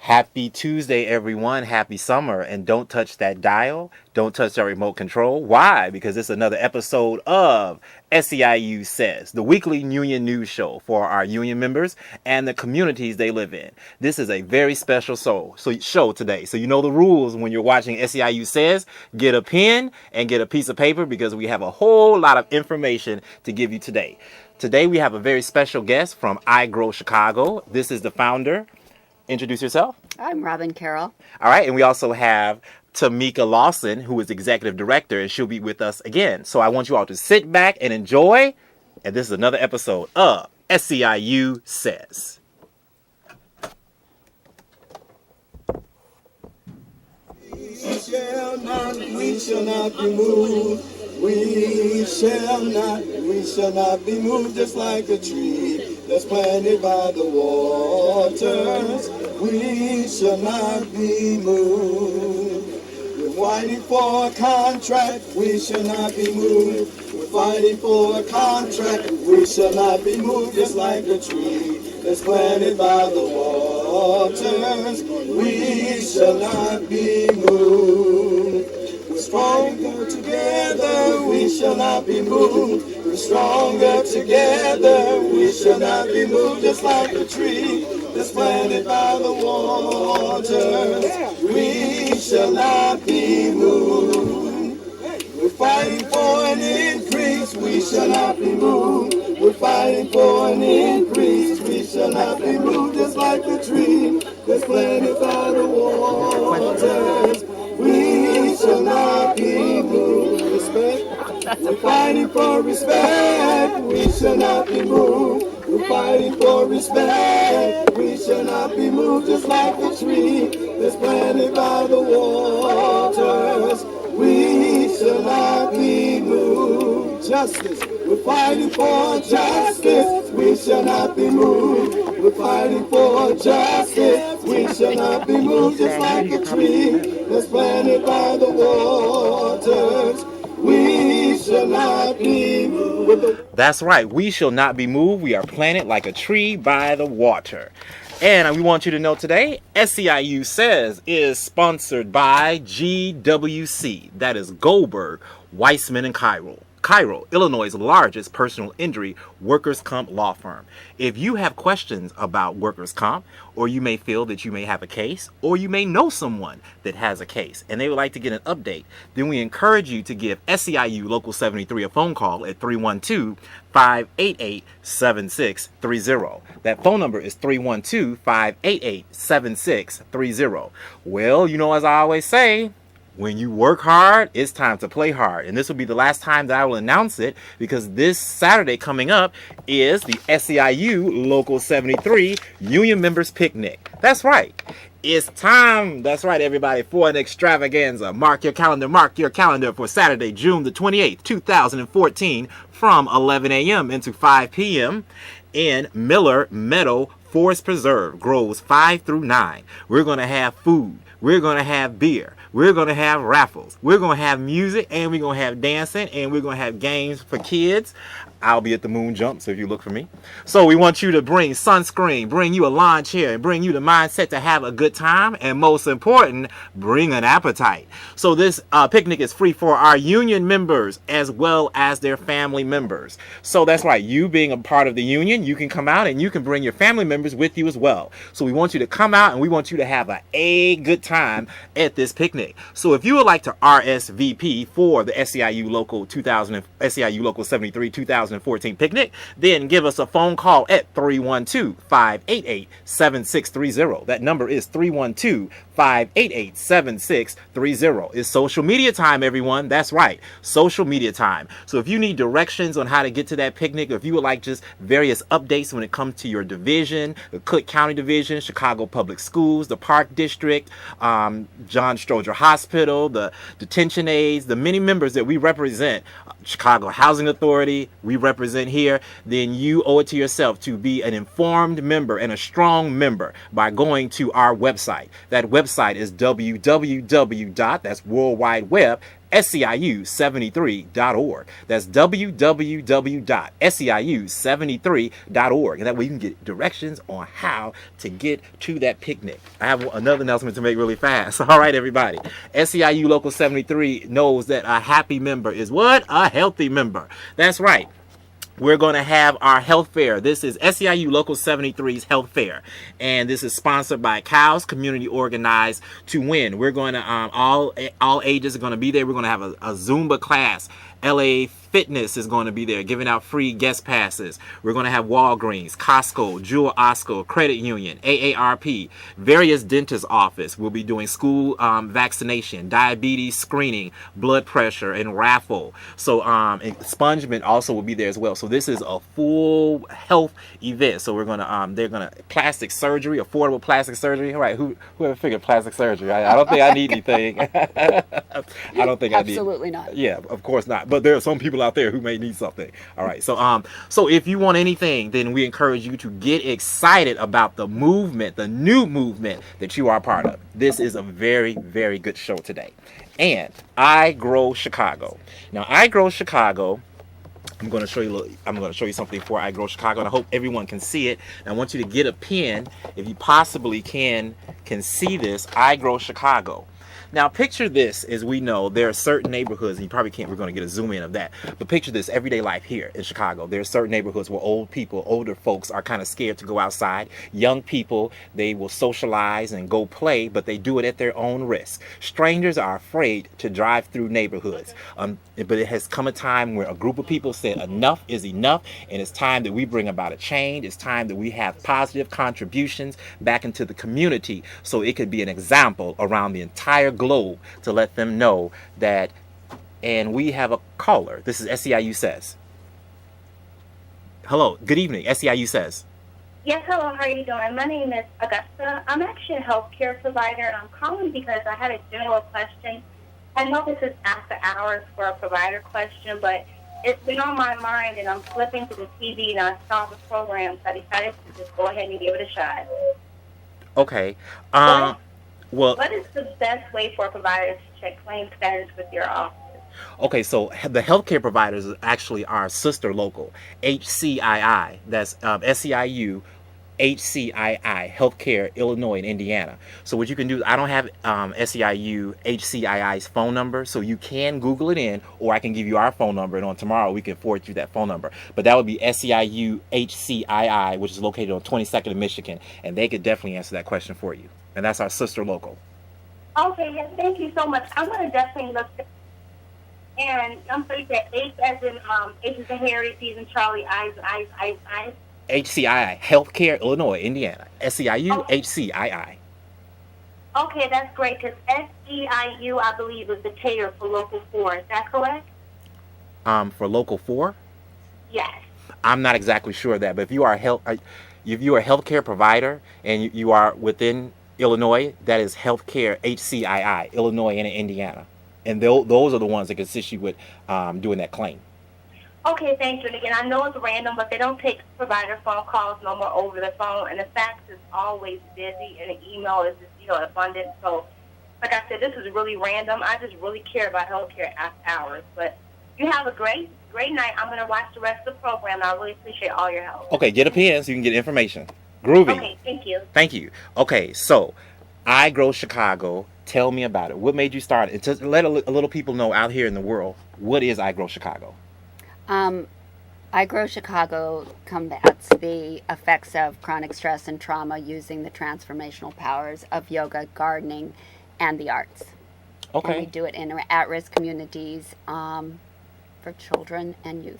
Happy Tuesday, everyone. Happy summer. And don't touch that dial. Don't touch that remote control. Why? Because it's another episode of SEIU Says, the weekly union news show for our union members and the communities they live in. This is a very special show today. So you know the rules when you're watching SEIU Says. Get a pen and get a piece of paper because we have a whole lot of information to give you today. Today we have a very special guest from I Grow Chicago. This is the founder. Introduce yourself. I'm Robbin Carroll. All right, and we also have Tameka Lawson, who is executive director, and she'll be with us again. So I want you all to sit back and enjoy. And this is another episode of SEIU Says. We shall not be moved. We shall not be moved, just like a tree that's planted by the waters. We shall not be moved. We're fighting for a contract. We shall not be moved. We're fighting for a contract. We shall not be moved, just like a tree that's planted by the waters. We shall not be moved. We're stronger together, we shall not be moved. We're stronger together, we shall not be moved. Just like a tree that's planted by the waters, we shall not be moved. We're fighting for an increase, we shall not be moved. We're fighting for an increase, we shall not be moved. Just like a tree that's planted by the waters, we shall not be moved. Respect. We're fighting for respect. We shall not be moved. We're fighting for respect. We shall not be moved. Just like a tree that's planted by the waters, we shall not be moved. Justice. We're fighting for justice. We shall not be moved. We're fighting for justice. We shall not be moved. Just like a tree that's planted by the waters, we shall not be moved. That's right. We shall not be moved. We are planted like a tree by the water. And we want you to know today, SEIU Says is sponsored by GWC. That is Goldberg, Weissman, and Cairo, Illinois' largest personal injury workers' comp law firm. If you have questions about workers' comp, or you may feel that you may have a case, or you may know someone that has a case and they would like to get an update, then we encourage you to give SEIU Local 73 a phone call at 312-588-7630. That phone number is 312-588-7630. Well, you know, as I always say, when you work hard, it's time to play hard. And this will be the last time that I will announce it, because this Saturday coming up is the SEIU Local 73 Union Members Picnic. That's right. It's time, that's right, everybody, for an extravaganza. Mark your calendar for Saturday, June the 28th, 2014, from 11 a.m. into 5 p.m. in Miller Meadow Forest Preserve, Groves 5 through 9. We're going to have food. We're going to have beer. We're going to have raffles. We're going to have music, and we're going to have dancing, and we're going to have games for kids. I'll be at the Moon Jump, so if you look for me. So we want you to bring sunscreen, bring you a lawn chair, and bring you the mindset to have a good time, and most important, bring an appetite. So this picnic is free for our union members as well as their family members. So that's right, you being a part of the union, you can come out and you can bring your family members with you as well. So we want you to come out and we want you to have a good time at this picnic. So if you would like to RSVP for the SEIU Local 73 2014 picnic, then give us a phone call at 312-588-7630. That number is 312-588-7630. It's social media time, everyone. That's right, social media time. So if you need directions on how to get to that picnic, or if you would like just various updates when it comes to your division, the Cook County Division, Chicago Public Schools, the Park District, John Stroger Hospital, the detention aides, the many members that we represent, Chicago Housing Authority, we represent here, then you owe it to yourself to be an informed member and a strong member by going to our website. That website is www. That's World Wide Web, SEIU73.org. That's www.SEIU73.org. And that way you can get directions on how to get to that picnic. I have another announcement to make really fast. All right, everybody. SEIU Local 73 knows that a happy member is what? A healthy member. That's right. We're going to have our health fair. This is SEIU Local 73's health fair, and this is sponsored by Cows Community Organized to Win. We're going to all ages are going to be there. We're going to have a Zumba class. LA Fitness is going to be there giving out free guest passes. We're going to have Walgreens, Costco, Jewel Osco, Credit Union, AARP, various dentist office. We'll be doing school vaccination, diabetes screening, blood pressure, and raffle. So expungement also will be there as well. So this is a full health event. So we're gonna they're gonna plastic surgery, affordable plastic surgery. All right, whoever figured plastic surgery? I don't think I need anything. I don't think I need. Absolutely not. Yeah, of course not. But there are some people out there who may need something. All right. So so if you want anything, then we encourage you to get excited about the movement, the new movement that you are a part of. This is a very, very good show today. And I Grow Chicago. Now, I Grow Chicago, I'm going to show you something for I Grow Chicago, and I hope everyone can see it. And I want you to get a pen if you possibly can see this. I Grow Chicago. Now, picture this. As we know, there are certain neighborhoods, and you probably can't, we're going to get a zoom in of that, but picture this, everyday life here in Chicago. There are certain neighborhoods where older folks are kind of scared to go outside. Young people, they will socialize and go play, but they do it at their own risk. Strangers are afraid to drive through neighborhoods. But it has come a time where a group of people said enough is enough, and it's time that we bring about a change. It's time that we have positive contributions back into the community so it could be an example around the entire globe to let them know that. And we have a caller. This is SEIU Says. Hello, good evening. SEIU Says. Yes, hello, how are you doing? My name is Augusta. I'm actually a healthcare provider, and I'm calling because I had a general question. I know this is after hours for a provider question, but it's been on my mind, and I'm flipping to the TV, and I saw the program, so I decided to just go ahead and give it a shot. Okay. What is the best way for providers to check claim status with your office? Okay, so the healthcare providers is actually our sister local, HCII. That's SEIU, HCII, Healthcare, Illinois, and Indiana. So what you can do, I don't have SEIU, HCII's phone number, so you can Google it in, or I can give you our phone number, and on tomorrow we can forward you that phone number. But that would be SEIU, HCII, which is located on 22nd in Michigan, and they could definitely answer that question for you. And that's our sister local. Okay, yes, thank you so much. I'm going to definitely look. And I'm sorry, that H as in H is in Harry, C as in Charlie, I. HCII, Healthcare, Illinois, Indiana. SEIU, okay. HCII. Okay, that's great, because SEIU, I believe, is the cater for Local 4. Is that correct? For Local 4? Yes. I'm not exactly sure of that, but if you are a healthcare provider and you are within Illinois, that is Healthcare, HCII, Illinois and Indiana. And those are the ones that can assist you with doing that claim. Okay, thank you. And again, I know it's random, but they don't take provider phone calls no more over the phone, and the fax is always busy, and the email is just, abundant. So, like I said, this is really random. I just really care about healthcare after hours. But you have a great night. I'm going to watch the rest of the program, and I really appreciate all your help. Okay, get a pen so you can get information. Groovy. Okay, thank you. Thank you. Okay, so I Grow Chicago. Tell me about it. What made you start it? To let a little people know out here in the world, what is I Grow Chicago? I Grow Chicago combats the effects of chronic stress and trauma using the transformational powers of yoga, gardening, and the arts. Okay. And we do it in at-risk communities for children and youth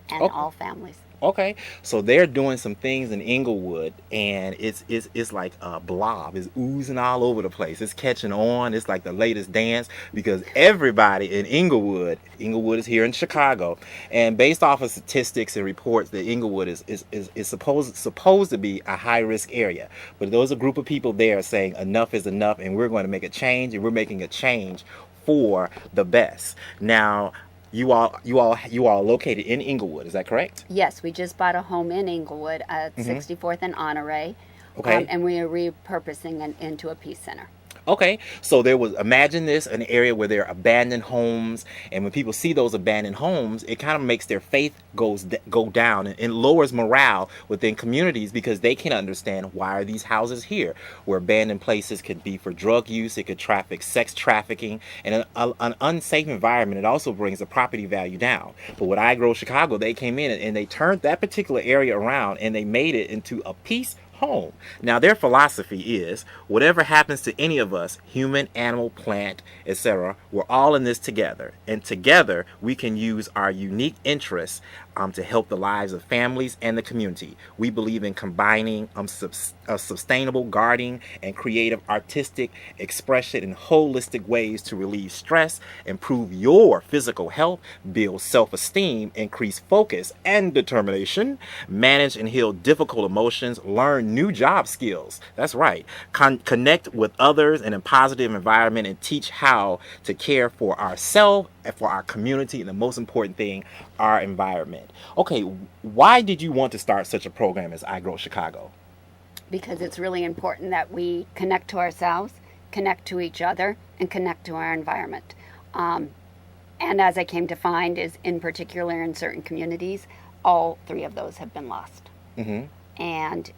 and all families. Okay, so they're doing some things in Inglewood, and it's like a blob. It's oozing all over the place. It's catching on. It's like the latest dance because everybody in Inglewood is here in Chicago, and based off of statistics and reports, that Inglewood is supposed to be a high risk area. But there's a group of people there saying enough is enough, and we're going to make a change, and we're making a change for the best. Now, You all are located in Inglewood, is that correct? Yes, we just bought a home in Inglewood at 64th and Honore. Okay. And we are repurposing it into a peace center. Okay, so there was, imagine this, an area where there are abandoned homes, and when people see those abandoned homes, it kind of makes their faith go down, and lowers morale within communities, because they can understand, why are these houses here? Where abandoned places could be for drug use, it could traffic, sex trafficking, and an unsafe environment. It also brings the property value down. But with I Grow Chicago, they came in and they turned that particular area around, and they made it into a peace home. Now, their philosophy is, whatever happens to any of us, human, animal, plant, etc., we're all in this together, and together we can use our unique interests to help the lives of families and the community. We believe in combining sustainable gardening and creative artistic expression in holistic ways to relieve stress, improve your physical health, build self-esteem, increase focus and determination, manage and heal difficult emotions, learn new job skills. That's right. Connect with others in a positive environment, and teach how to care for ourselves and for our community, and the most important thing, our environment. Okay, why did you want to start such a program as I Grow Chicago? Because it's really important that we connect to ourselves, connect to each other, and connect to our environment. And as I came to find, is in particular in certain communities, all three of those have been lost. Mm-hmm. And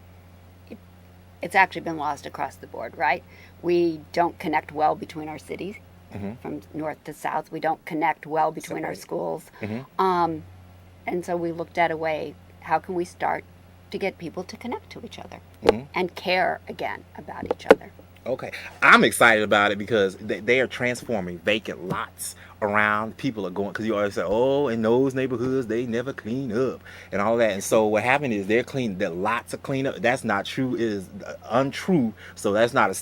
it's actually been lost across the board, right? We don't connect well between our cities. Mm-hmm. From north to south, we don't connect well between our schools. Mm-hmm. And so we looked at a way, how can we start to get people to connect to each other, mm-hmm. and care again about each other? Okay, I'm excited about it because they are transforming vacant lots around. People are going, because you always say, oh, in those neighborhoods they never clean up and all that. And so what happened is they're clean. The lots are clean up. That's not true. It is untrue. So that's not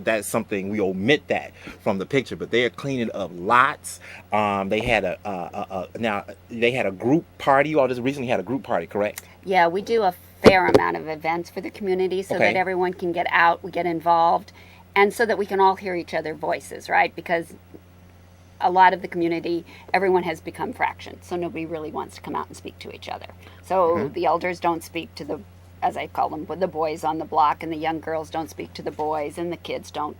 that's something we omit that from the picture. But they are cleaning up lots. They had a group party. You all just recently had a group party, correct? Yeah, we do a fair amount of events for the community so that everyone can get out, we get involved, and so that we can all hear each other's voices, right? Because a lot of the community, everyone has become fractions, so nobody really wants to come out and speak to each other. So mm-hmm. the elders don't speak to the, as I call them, the boys on the block, and the young girls don't speak to the boys, and the kids don't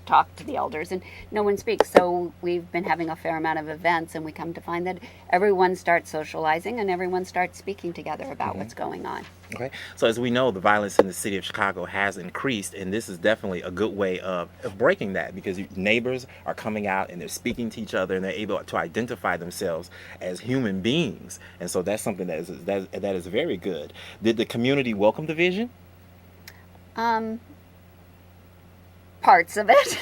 talk to the elders, and no one speaks. So we've been having a fair amount of events, and we come to find that everyone starts socializing and everyone starts speaking together about mm-hmm. what's going on. Okay, so as we know, the violence in the city of Chicago has increased, and this is definitely a good way of breaking that, because neighbors are coming out and they're speaking to each other, and they're able to identify themselves as human beings. And so that's something that is very good. Did the community welcome the vision? Parts of it.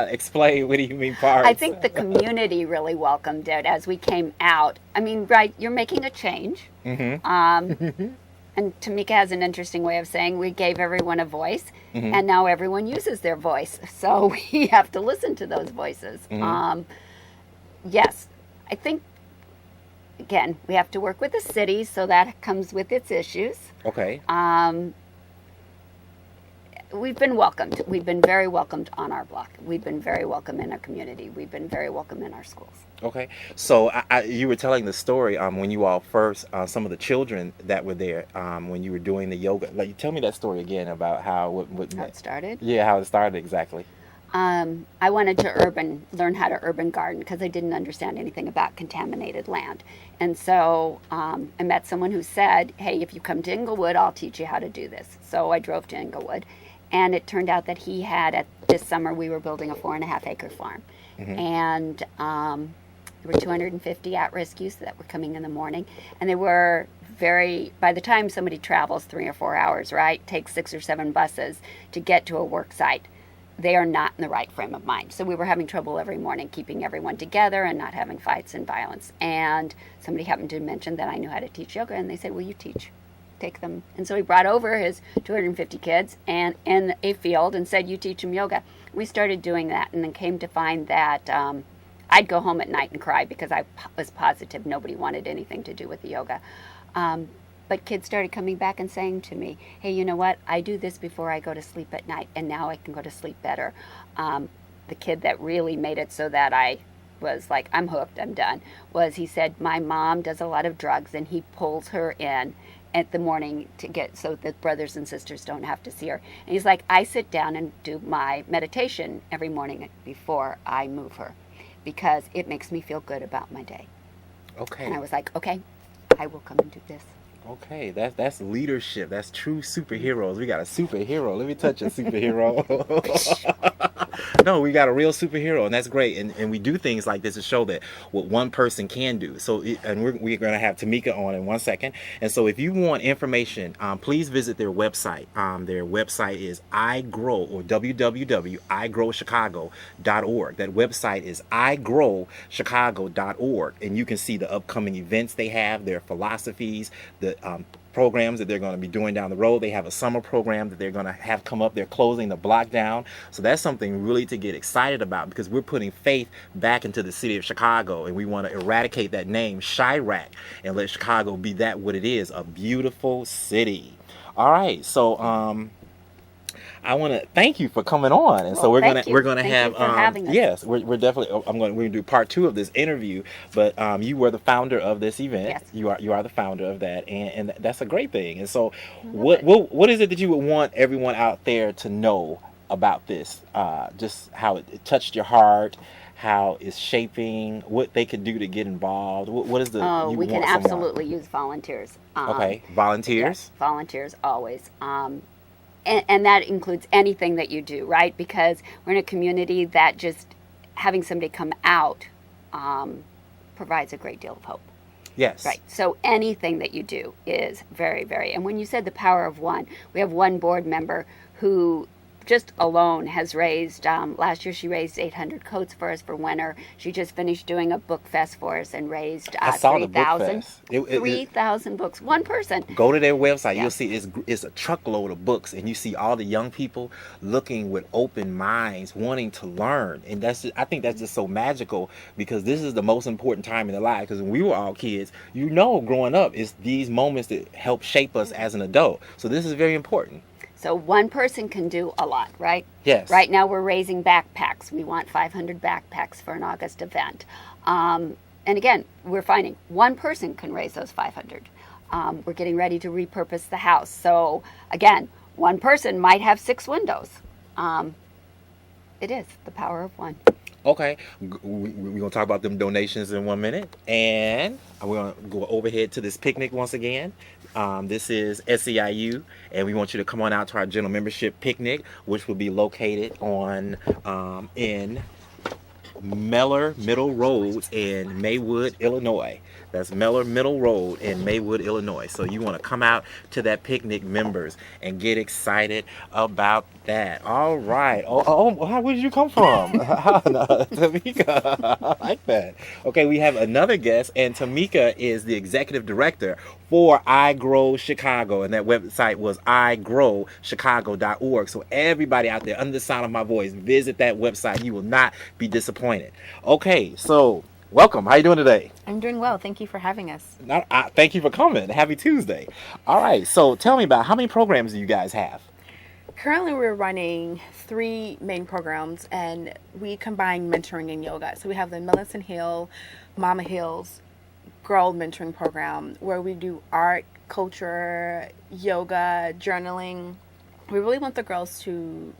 Explain, what do you mean parts? I think the community really welcomed it as we came out. I mean, right, you're making a change. Mm-hmm. And Tameka has an interesting way of saying we gave everyone a voice, mm-hmm. and now everyone uses their voice. So we have to listen to those voices. Mm-hmm. Yes, I think, again, we have to work with the city, so that comes with its issues. Okay. We've been welcomed. We've been very welcomed on our block. We've been very welcome in our community. We've been very welcome in our schools. Okay. So you were telling the story when you all first, some of the children that were there when you were doing the yoga. Like, tell me that story again about how it started? Yeah, how it started exactly. I wanted to learn how to urban garden because I didn't understand anything about contaminated land. And so I met someone who said, hey, if you come to Inglewood, I'll teach you how to do this. So I drove to Inglewood. And it turned out that he had, this summer, we were building a 4.5-acre farm. Mm-hmm. And there were 250 at-risk youth that were coming in the morning. And they were by the time somebody travels 3 or 4 hours, right, takes 6 or 7 buses to get to a work site, they are not in the right frame of mind. So we were having trouble every morning keeping everyone together and not having fights and violence. And somebody happened to mention that I knew how to teach yoga, and they said, will you take them? And so he brought over his 250 kids and in a field and said, you teach them yoga. We started doing that, and then came to find that I'd go home at night and cry because I was positive nobody wanted anything to do with the yoga. But kids started coming back and saying to me, hey, you know what? I do this before I go to sleep at night, and now I can go to sleep better. The kid that really made it so that I was like, I'm hooked, I'm done, was he said, my mom does a lot of drugs, and he pulls her in at the morning to get so that brothers and sisters don't have to see her. And he's like, I sit down and do my meditation every morning before I move her because it makes me feel good about my day. Okay. And I was like, okay, I will come and do this. Okay, that's leadership. That's true superheroes. We got a superhero. Let me touch a superhero. No, we got a real superhero, and that's great. And we do things like this to show that what one person can do. So, and we're going to have Tameka on in 1 second. And so, if you want information, please visit their website. Their website is iGrow or www.igrowchicago.org. That website is igrowchicago.org, and you can see the upcoming events they have, their philosophies, the programs that they're going to be doing down the road. They have a summer program that they're going to have come up. They're closing the block down. So that's something really to get excited about because we're putting faith back into the city of Chicago, and we want to eradicate that name, Chirac, and let Chicago be that what it is, a beautiful city. All right. So I want to thank you for coming on, and so we're gonna have yes, we're definitely we're gonna do part 2 of this interview. But you were the founder of this event. Yes. You are the founder of that, and that's a great thing. And so what is it that you would want everyone out there to know about this? Just how it touched your heart, how it's shaping, what they can do to get involved. What is the? We can absolutely use volunteers. Okay, volunteers. Yes, volunteers always. And that includes anything that you do, right? Because we're in a community that just having somebody come out provides a great deal of hope. Yes. Right. So anything that you do is very, very. And when you said the power of one, we have one board member who just alone has raised, last year she raised 800 coats for us for winter. She just finished doing a book fest for us and raised 3,000 books. One person. Go to their website. Yeah. You'll see it's a truckload of books, and you see all the young people looking with open minds, wanting to learn. And I think that's just so magical because this is the most important time in their life. Because when we were all kids, growing up, it's these moments that help shape us as an adult. So this is very important. So one person can do a lot, right? Yes. Right now we're raising backpacks. We want 500 backpacks for an August event. And again, we're finding one person can raise those 500. We're getting ready to repurpose the house. So again, one person might have 6 windows. It is the power of one. Okay, we're going to talk about them donations in 1 minute. And we're going to go overhead to this picnic once again. This is SEIU, and we want you to come on out to our general membership picnic, which will be located on in Mellor Middle Road in Maywood, Illinois. That's Mellor Middle Road in Maywood, Illinois. So you want to come out to that picnic, members, and get excited about that. All right. Where did you come from? Tameka. I like that. Okay, we have another guest, and Tameka is the executive director for iGrow Chicago, and that website was igrowchicago.org. So everybody out there, under the sound of my voice, visit that website. You will not be disappointed. Okay, so welcome. How you doing today? I'm doing well. Thank you for having us. Thank you for coming. Happy Tuesday. All right. So tell me about how many programs do you guys have? Currently, we're running 3 main programs, and we combine mentoring and yoga. So we have the Millicent Hill, Mama Hill's Girl Mentoring Program, where we do art, culture, yoga, journaling. We really want the girls to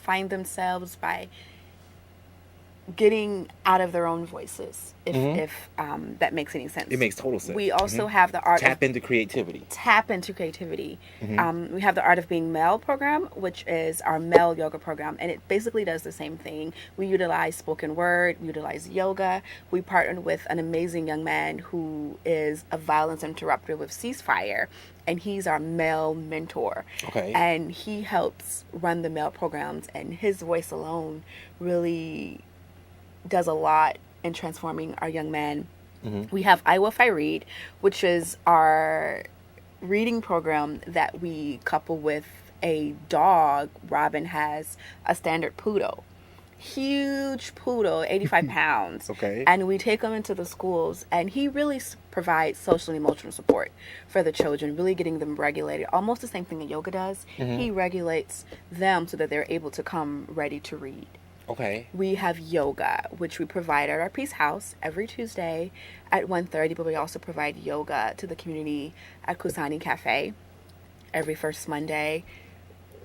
find themselves by getting out of their own voices, if that makes any sense. It makes total sense. We also have the art Tap into creativity. We have the Art of Being Male program, which is our male yoga program, and it basically does the same thing. We utilize spoken word, we utilize yoga. We partnered with an amazing young man who is a violence interrupter with Ceasefire, and he's our male mentor. Okay. And he helps run the male programs, and his voice alone really does a lot in transforming our young men. We have Iowa If I Read, which is our reading program that we couple with a dog. Robin has a standard poodle. Huge poodle, 85 pounds. Okay. And we take him into the schools, and he really provides social and emotional support for the children, really getting them regulated. Almost the same thing that yoga does. He regulates them so that they're able to come ready to read. Okay. We have yoga, which we provide at our Peace House every Tuesday at 1:30, but we also provide yoga to the community at Kusani Cafe every first Monday.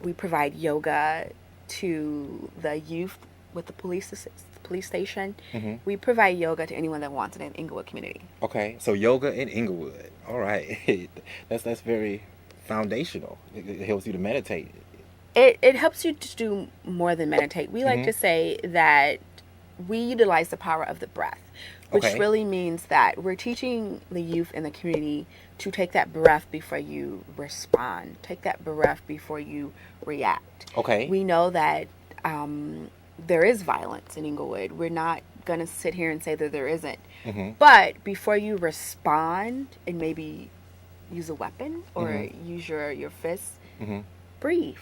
We provide yoga to the youth with the police station. We provide yoga to anyone that wants it in the Inglewood community. Okay. So yoga in Inglewood. All right. That's very foundational. It helps you to meditate. It helps you to do more than meditate. We like to say that we utilize the power of the breath, which really means that we're teaching the youth in the community to take that breath before you respond. Take that breath before you react. Okay. We know that there is violence in Inglewood. We're not going to sit here and say that there isn't. But before you respond and maybe use a weapon or use your fists, breathe.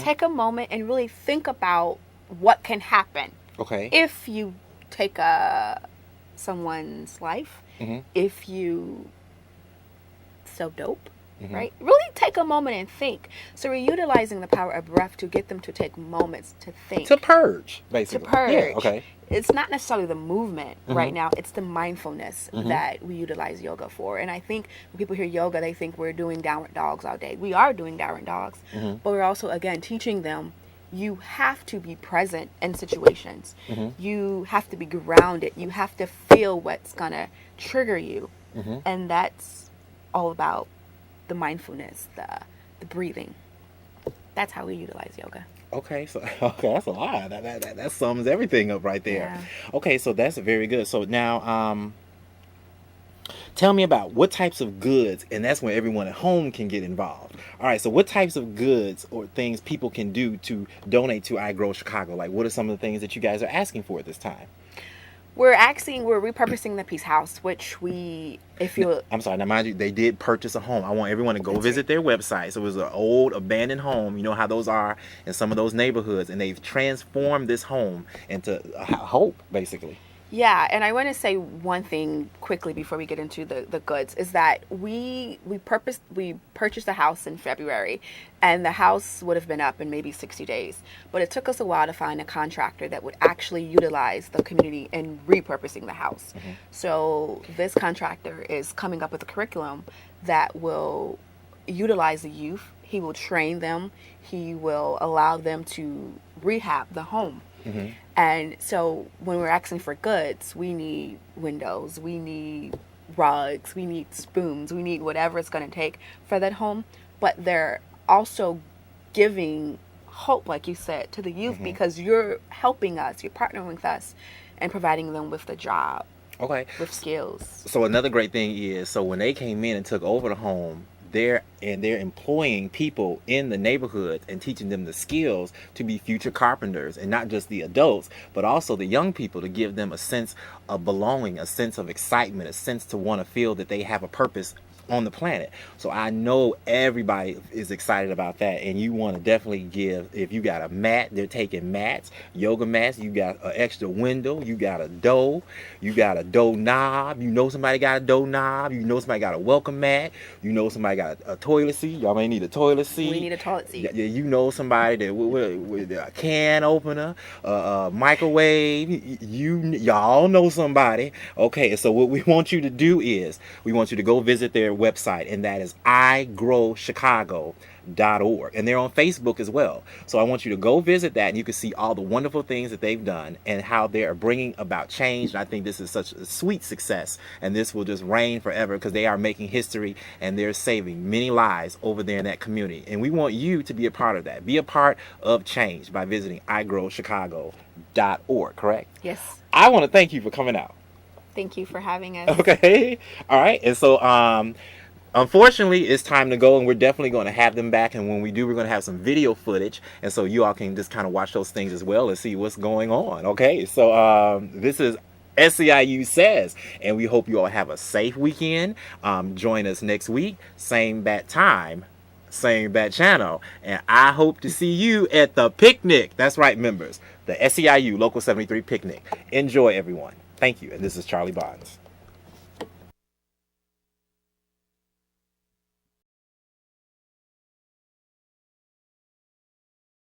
Take a moment and really think about what can happen. Okay. If you take someone's life, if you sell dope, right? Really take a moment and think. So we're utilizing the power of breath to get them to take moments to think. To purge, basically. To purge. Yeah, okay. It's not necessarily the movement right now. It's the mindfulness that we utilize yoga for. And I think when people hear yoga, they think we're doing downward dogs all day. We are doing downward dogs. But we're also, again, teaching them you have to be present in situations. You have to be grounded. You have to feel what's going to trigger you. And that's all about the mindfulness, the breathing. That's how we utilize yoga. Okay, so that's a lot. That sums everything up right there. Yeah. Okay, so that's very good. So now, tell me about what types of goods, and that's when everyone at home can get involved. All right, so what types of goods or things people can do to donate to I Grow Chicago? Like, what are some of the things that you guys are asking for at this time? We're repurposing the Peace House, which I'm sorry, now mind you, they did purchase a home. I want everyone to go visit their website. So it was an old abandoned home. You know how those are in some of those neighborhoods. And they've transformed this home into hope, basically. Yeah, and I want to say one thing quickly before we get into the goods is that we purchased a house in February, and the house would have been up in maybe 60 days. But it took us a while to find a contractor that would actually utilize the community in repurposing the house. So this contractor is coming up with a curriculum that will utilize the youth. He will train them. He will allow them to rehab the home. And so when we're asking for goods, we need windows, we need rugs, we need spoons, we need whatever it's going to take for that home. But they're also giving hope, like you said, to the youth because you're helping us, you're partnering with us and providing them with the job. Okay. With skills. So another great thing is, so when they came in and took over the home, they're employing people in the neighborhood and teaching them the skills to be future carpenters, and not just the adults, but also the young people, to give them a sense of belonging, a sense of excitement, a sense to want to feel that they have a purpose on the planet. So I know everybody is excited about that, and you want to definitely give. If you got a mat, they're taking mats, yoga mats. You got an extra window. You got a door. You got a door knob. You know somebody got a door knob. You know somebody got a welcome mat. You know somebody got a toilet seat. Y'all may need a toilet seat. We need a toilet seat. Yeah, you know somebody that with a can opener, microwave. Y'all know somebody. Okay, so what we want you to do is we want you to go visit their website, and that is igrowchicago.org, and they're on Facebook as well. So I want you to go visit that, and you can see all the wonderful things that they've done and how they are bringing about change. And I think this is such a sweet success, and this will just reign forever because they are making history and they're saving many lives over there in that community. And we want you to be a part of that. Be a part of change by visiting igrowchicago.org, correct? Yes. I want to thank you for coming out. Thank you for having us. Okay. All right. And so, unfortunately, it's time to go, and we're definitely going to have them back. And when we do, we're going to have some video footage. And so you all can just kind of watch those things as well and see what's going on. Okay. So, this is SEIU Says, and we hope you all have a safe weekend. Join us next week. Same bat time, same bat channel. And I hope to see you at the picnic. That's right, members. The SEIU Local 73 picnic. Enjoy, everyone. Thank you. And this is Charlie Bonds.